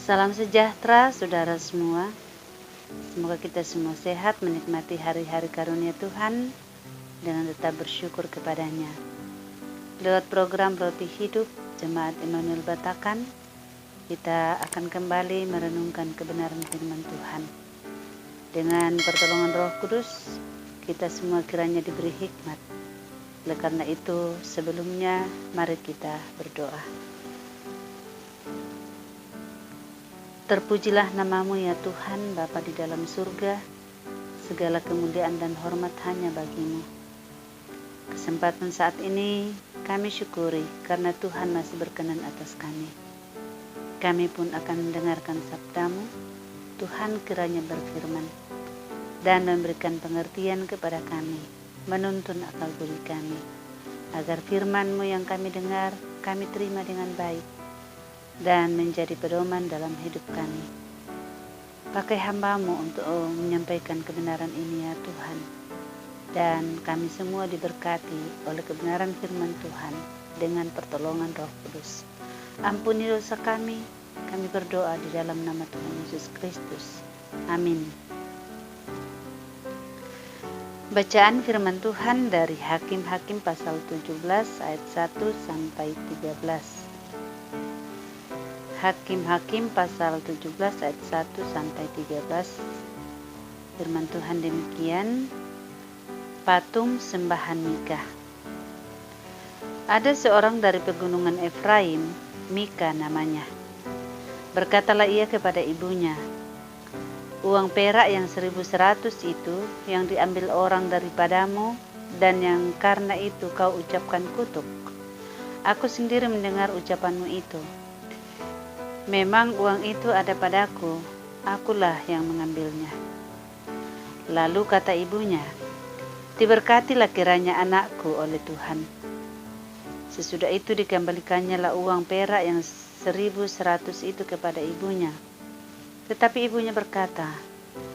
Salam sejahtera saudara semua. Semoga kita semua sehat menikmati hari-hari karunia Tuhan dengan tetap bersyukur kepadanya. Lewat program Roti Hidup Jemaat Immanuel Batakan, kita akan kembali merenungkan kebenaran firman Tuhan. Dengan pertolongan Roh Kudus, kita semua kiranya diberi hikmat. Oleh karena itu, sebelumnya mari kita berdoa. Terpujilah namamu ya Tuhan, Bapa di dalam surga, segala kemuliaan dan hormat hanya bagimu. Kesempatan saat ini kami syukuri karena Tuhan masih berkenan atas kami. Kami pun akan mendengarkan sabdamu. Tuhan kiranya berfirman dan memberikan pengertian kepada kami, menuntun akal budi kami, agar firman-Mu yang kami dengar, kami terima dengan baik dan menjadi pedoman dalam hidup kami. Pakai hamba-Mu untuk menyampaikan kebenaran ini ya Tuhan. Dan kami semua diberkati oleh kebenaran firman Tuhan dengan pertolongan Roh Kudus. Ampuni dosa kami berdoa di dalam nama Tuhan Yesus Kristus. Amin. Bacaan firman Tuhan dari Hakim-Hakim pasal 17 ayat 1 sampai 13. Hakim-Hakim pasal 17 ayat 1 sampai 13. Firman Tuhan demikian. Patung sembahan Mika. Ada seorang dari pegunungan Efraim, Mika namanya. Berkatalah ia kepada ibunya, uang perak yang 1.100 itu yang diambil orang daripadamu dan yang karena itu kau ucapkan kutuk. Aku sendiri mendengar ucapanmu itu. Memang uang itu ada padaku, akulah yang mengambilnya. Lalu kata ibunya, diberkatilah kiranya anakku oleh Tuhan. Sesudah itu dikembalikannya lah uang perak yang 1.100 itu kepada ibunya. Tetapi ibunya berkata,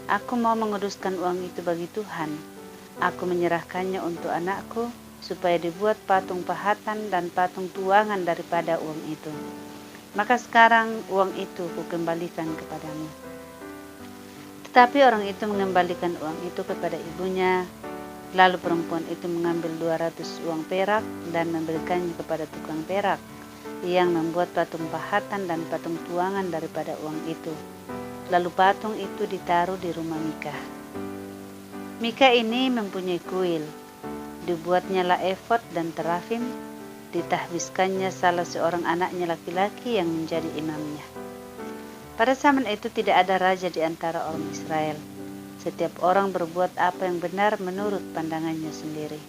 aku mau menguduskan uang itu bagi Tuhan. Aku menyerahkannya untuk anakku, supaya dibuat patung pahatan dan patung tuangan daripada uang itu. Maka sekarang uang itu kukembalikan kepadamu. Tetapi orang itu mengembalikan uang itu kepada ibunya. Lalu perempuan itu mengambil 200 uang perak dan memberikannya kepada tukang perak yang membuat patung pahatan dan patung tuangan daripada uang itu. Lalu patung itu ditaruh di rumah Mika. Mika ini mempunyai kuil. Dibuatnya lah efod dan terafim. Ditahbiskannya salah seorang anaknya laki-laki yang menjadi imamnya. Pada zaman itu tidak ada raja di antara orang Israel. Setiap orang berbuat apa yang benar menurut pandangannya sendiri.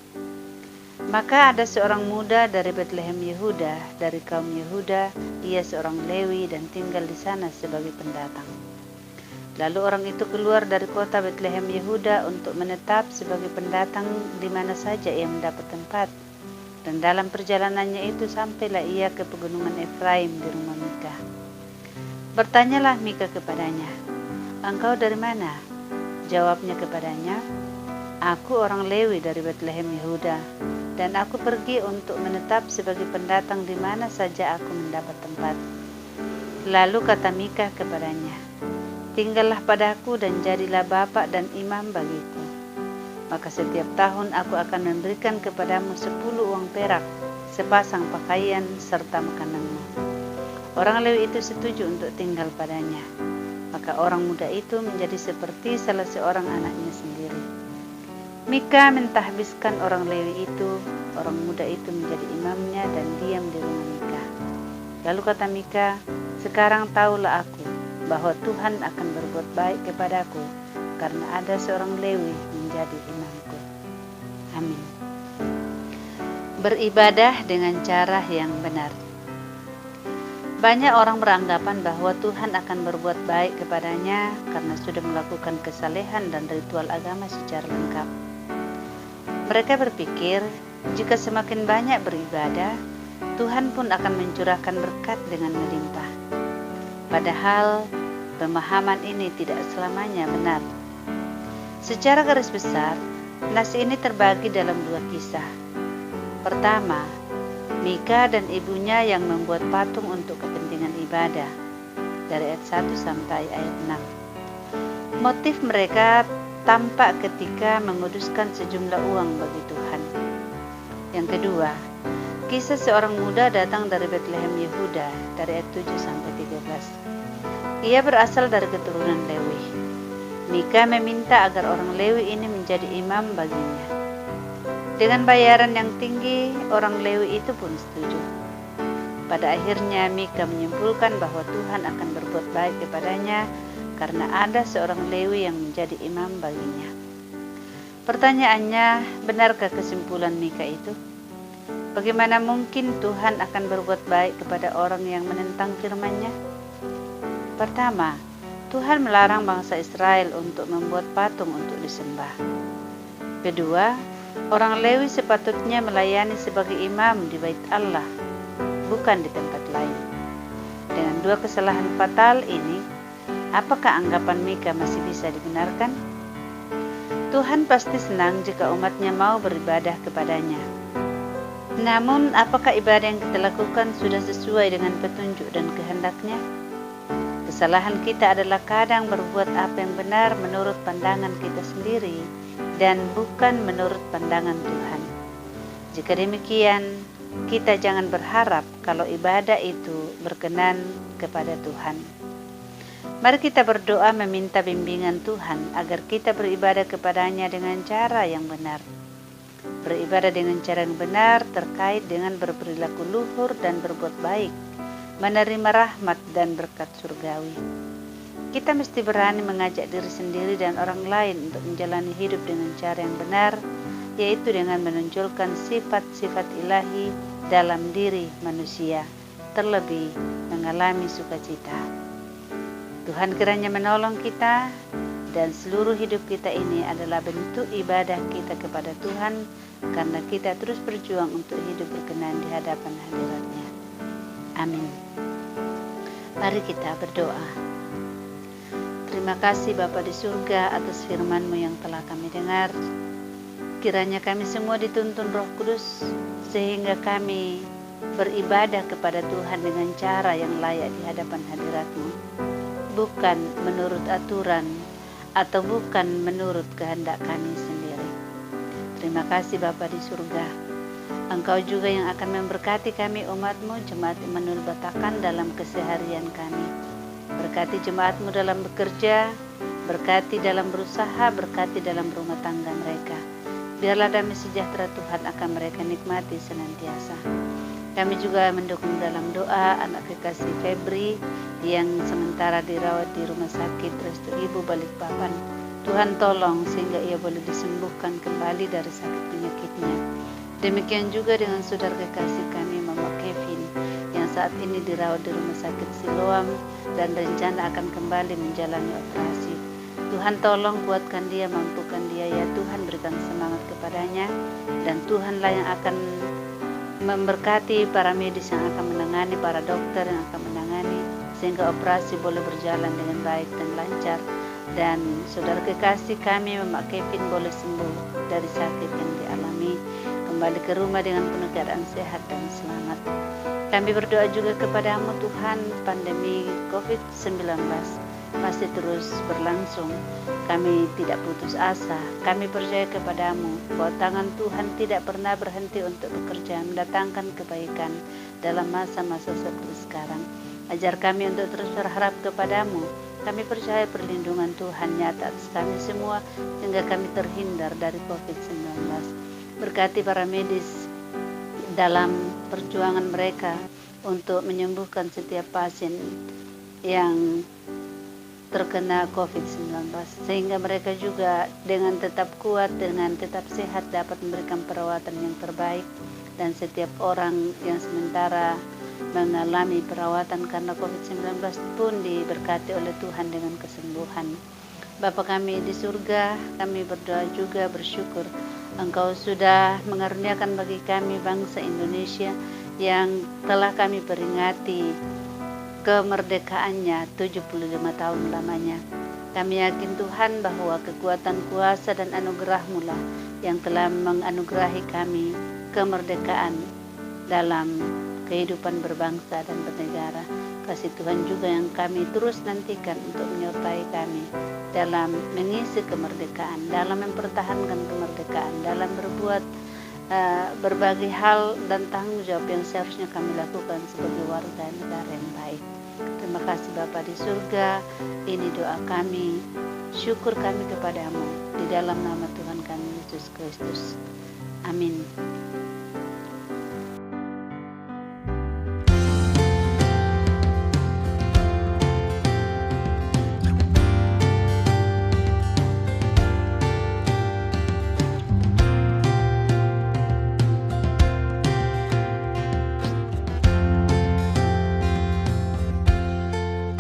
Maka ada seorang muda dari Betlehem Yehuda, dari kaum Yehuda, ia seorang Lewi dan tinggal di sana sebagai pendatang. Lalu orang itu keluar dari kota Betlehem Yehuda untuk menetap sebagai pendatang di mana saja ia mendapat tempat. Dan dalam perjalanannya itu sampailah ia ke pegunungan Efraim di rumah Mika. Bertanyalah Mika kepadanya, engkau dari mana? Jawabnya kepadanya, aku orang Lewi dari Betlehem Yehuda, dan aku pergi untuk menetap sebagai pendatang di mana saja aku mendapat tempat. Lalu kata Mika kepadanya, tinggallah padaku dan jadilah bapak dan imam bagiku. Maka setiap tahun aku akan memberikan kepadamu 10 uang perak, sepasang pakaian, serta makananmu. Orang Lewi itu setuju untuk tinggal padanya. Maka orang muda itu menjadi seperti salah seorang anaknya sendiri. Mika mentahbiskan orang Lewi itu, orang muda itu menjadi imamnya dan diam di rumah Mika. Lalu kata Mika, sekarang tahulah aku bahwa Tuhan akan berbuat baik kepadaku, karena ada seorang Lewi menjadi imamku. Amin. Beribadah dengan cara yang benar. Banyak orang beranggapan bahwa Tuhan akan berbuat baik kepadanya karena sudah melakukan kesalehan dan ritual agama secara lengkap. Mereka berpikir, jika semakin banyak beribadah, Tuhan pun akan mencurahkan berkat dengan melimpah. Padahal, pemahaman ini tidak selamanya benar. Secara garis besar, nas ini terbagi dalam 2 kisah. Pertama, Mika dan ibunya yang membuat patung untuk kepentingan ibadah. dari ayat 1 sampai ayat 6. Motif mereka tampak ketika menguduskan sejumlah uang bagi Tuhan. Yang kedua, kisah seorang muda datang dari Betlehem Yehuda dari ayat 7 sampai 13. Ia berasal dari keturunan Lewi. Mika meminta agar orang Lewi ini menjadi imam baginya. Dengan bayaran yang tinggi, orang Lewi itu pun setuju. Pada akhirnya Mika menyimpulkan bahwa Tuhan akan berbuat baik kepadanya karena ada seorang Lewi yang menjadi imam baginya. Pertanyaannya, benarkah kesimpulan Mika itu? Bagaimana mungkin Tuhan akan berbuat baik kepada orang yang menentang firman-Nya? Pertama, Tuhan melarang bangsa Israel untuk membuat patung untuk disembah. Kedua, orang Lewi sepatutnya melayani sebagai imam di bait Allah, bukan di tempat lain. Dengan dua kesalahan fatal ini, apakah anggapan Mika masih bisa dibenarkan? Tuhan pasti senang jika umatnya mau beribadah kepadanya. Namun, apakah ibadah yang kita lakukan sudah sesuai dengan petunjuk dan kehendak-Nya? Kesalahan kita adalah kadang berbuat apa yang benar menurut pandangan kita sendiri dan bukan menurut pandangan Tuhan. Jika demikian, kita jangan berharap kalau ibadah itu berkenan kepada Tuhan. Mari kita berdoa meminta bimbingan Tuhan agar kita beribadah kepadanya dengan cara yang benar. Beribadah dengan cara yang benar terkait dengan berperilaku luhur dan berbuat baik, menerima rahmat dan berkat surgawi. Kita mesti berani mengajak diri sendiri dan orang lain untuk menjalani hidup dengan cara yang benar, yaitu dengan menunjukkan sifat-sifat ilahi dalam diri manusia, terlebih mengalami sukacita. Tuhan kiranya menolong kita, dan seluruh hidup kita ini adalah bentuk ibadah kita kepada Tuhan, karena kita terus berjuang untuk hidup berkenan di hadapan hadirat-Nya. Amin. Mari kita berdoa. Terima kasih Bapa di surga atas firman-Mu yang telah kami dengar. Kiranya kami semua dituntun Roh Kudus, sehingga kami beribadah kepada Tuhan dengan cara yang layak di hadapan hadirat-Mu, bukan menurut aturan atau bukan menurut kehendak kami sendiri. Terima kasih Bapa di surga. Engkau juga yang akan memberkati kami umat-Mu, Jemaat Immanuel Batakan dalam keseharian kami. Berkati jemaat-Mu dalam bekerja, berkati dalam berusaha, berkati dalam rumah tangga mereka. Biarlah damai sejahtera Tuhan akan mereka nikmati senantiasa. Kami juga mendukung dalam doa anak kekasih Febri yang sementara dirawat di Rumah Sakit Restu Ibu Balikpapan. Tuhan tolong sehingga ia boleh disembuhkan kembali dari sakit penyakitnya. Demikian juga dengan saudara kekasih kami Mama Kevin yang saat ini dirawat di Rumah Sakit Siloam dan rencana akan kembali menjalani operasi. Tuhan tolong kuatkan dia, mampukan dia ya Tuhan, berikan semangat kepadanya, dan Tuhanlah yang akan memberkati para medis yang akan menangani, para dokter yang akan menangani, sehingga operasi boleh berjalan dengan baik dan lancar, dan saudara kekasih kami Mama Kevin boleh sembuh dari sakit yang dialami, kembali ke rumah dengan penuh keadaan sehat dan selamat. Kami berdoa juga kepadamu Tuhan, pandemi COVID-19 masih terus berlangsung. Kami tidak putus asa. Kami percaya kepadamu bahwa tangan Tuhan tidak pernah berhenti untuk bekerja mendatangkan kebaikan dalam masa-masa seperti sekarang. Ajar kami untuk terus berharap kepadamu. Kami percaya perlindungan Tuhan nyata atas kami semua sehingga kami terhindar dari COVID-19. Berkati para medis dalam perjuangan mereka untuk menyembuhkan setiap pasien yang terkena COVID-19, sehingga mereka juga dengan tetap kuat, dengan tetap sehat dapat memberikan perawatan yang terbaik, dan setiap orang yang sementara mengalami perawatan karena COVID-19 pun diberkati oleh Tuhan dengan kesembuhan. Bapa kami di surga, kami berdoa juga bersyukur Engkau sudah mengaruniakan bagi kami bangsa Indonesia yang telah kami peringati kemerdekaannya 75 tahun lamanya. Kami yakin Tuhan bahwa kekuatan kuasa dan anugerah-Mu lah yang telah menganugerahi kami kemerdekaan dalam kehidupan berbangsa dan bernegara. Kasih Tuhan juga yang kami terus nantikan untuk menyertai kami dalam mengisi kemerdekaan, dalam mempertahankan kemerdekaan, dalam berbuat berbagai hal dan tanggung jawab yang seharusnya kami lakukan sebagai warga negara yang baik. Terima kasih Bapa di surga, ini doa kami, syukur kami kepadamu, di dalam nama Tuhan kami Yesus Kristus. Amin.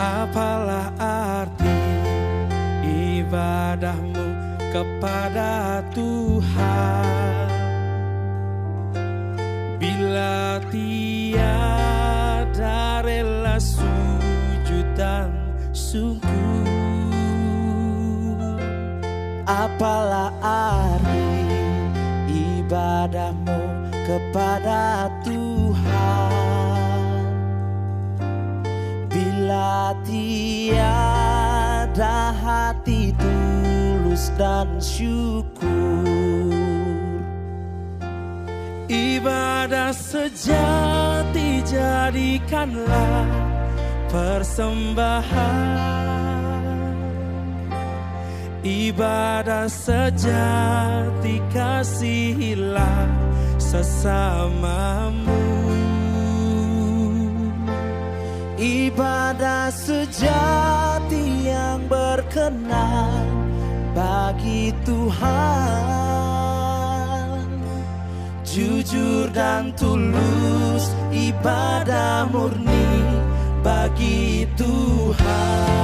Apalah arti ibadahmu kepada Tuhan bila tiada rela sujud dan syukur? Apalah arti ibadahmu kepada Tuhan bila tiada hati tulus dan syukur? Ibadah sejati jadikanlah persembahan, ibadah sejati kasihilah sesamamu. Ibadah sejati yang berkenan bagi Tuhan, jujur dan tulus, ibadah murni bagi Tuhan.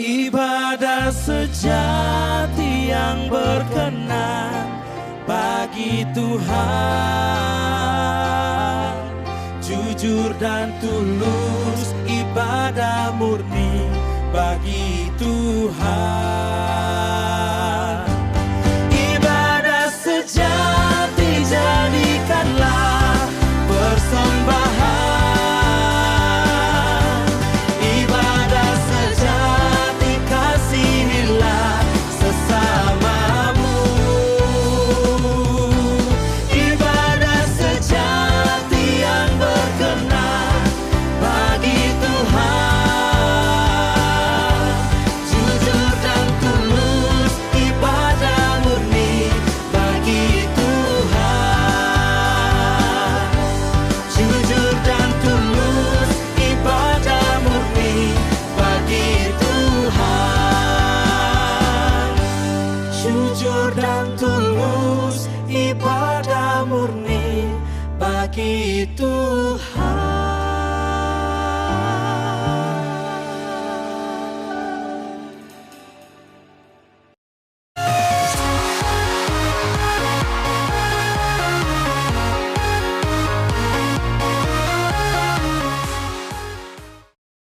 Ibadah sejati yang berkenan bagi Tuhan, jujur dan tulus, ibadah murni bagi Tuhan. Ibadah sejati jadikanlah persembahan, laki itu